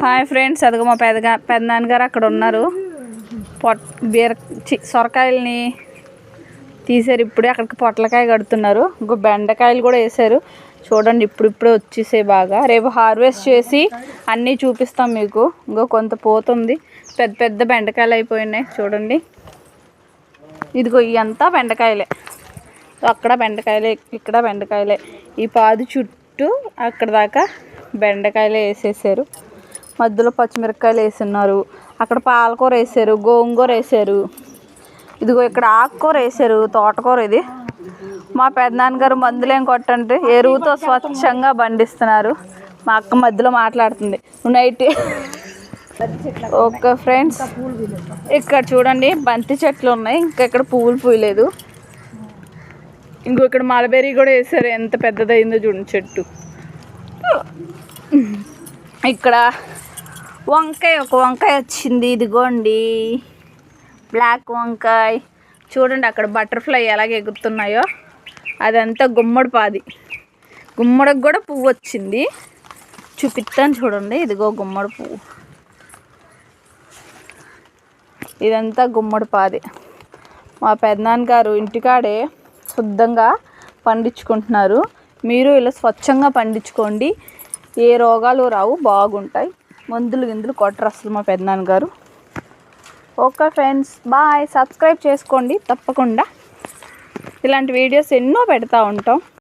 Hi friends, అదిగో మా పెద్దనాన్నగారు అక్కడ ఉన్నారు. సొరకాయలని తీసారు. ఇప్పుడే అక్కడికి పొట్లకాయ కడుతున్నారు. ఇంకో బెండకాయలు కూడా వేసారు. చూడండి, ఇప్పుడిప్పుడే వచ్చేసాయి బాగా. రేపు హార్వెస్ట్ చేసి అన్నీ చూపిస్తాం మీకు. ఇంకో కొంత పోతుంది. పెద్ద పెద్ద బెండకాయలు అయిపోయినాయి చూడండి. ఇదిగో ఇవంతా బెండకాయలే. అక్కడ బెండకాయలే, ఇక్కడ బెండకాయలే. ఈ పాదు చుట్టూ అక్కడ దాకా బెండకాయలే వేసేసారు. మధ్యలో పచ్చిమిరపకాయలు వేసున్నారు. అక్కడ పాలకూర వేసారు, గోంగూర వేసారు. ఇదిగో ఇక్కడ ఆకుకూర వేసారు, తోటకూర. ఇది మా పెద్దనాన్నగారు మందులేం కొట్టండి, ఎరువుతో స్వచ్ఛంగా పండిస్తున్నారు. మా అక్క మధ్యలో మాట్లాడుతుంది నైట్. ఓకే ఫ్రెండ్స్, ఇక్కడ చూడండి బంతి చెట్లు ఉన్నాయి. ఇంకా ఇక్కడ పువ్వులు పూయలేదు. ఇంకో ఇక్కడ మలబెర్రీ కూడా వేసారు. ఎంత పెద్దదైందో చూడండి చెట్టు. ఇక్కడ వంకాయ, ఒక వంకాయ వచ్చింది. ఇదిగోండి బ్లాక్ వంకాయ. చూడండి అక్కడ బటర్ఫ్లై ఎలాగ ఎగురుతున్నాయో. అదంతా గుమ్మడి పాది. గుమ్మడికి కూడా పువ్వు వచ్చింది. చూపిస్తాను చూడండి. ఇదిగో గుమ్మడి పువ్వు. ఇదంతా గుమ్మడి పాది. మా పెద్దనాన్నగారు ఇంటికాడే శుద్ధంగా పండించుకుంటున్నారు. మీరు ఇలా స్వచ్ఛంగా పండించుకోండి. ఏ రోగాలు రావు, బాగుంటాయి. మందులు గిందులు కొట్టరు అసలు మా పెద్దనాన్నగారు. Okay friends, bye. సబ్స్క్రైబ్ చేసుకోండి తప్పకుండా. ఇలాంటి వీడియోస్ ఎన్నో పెడతా ఉంటాం.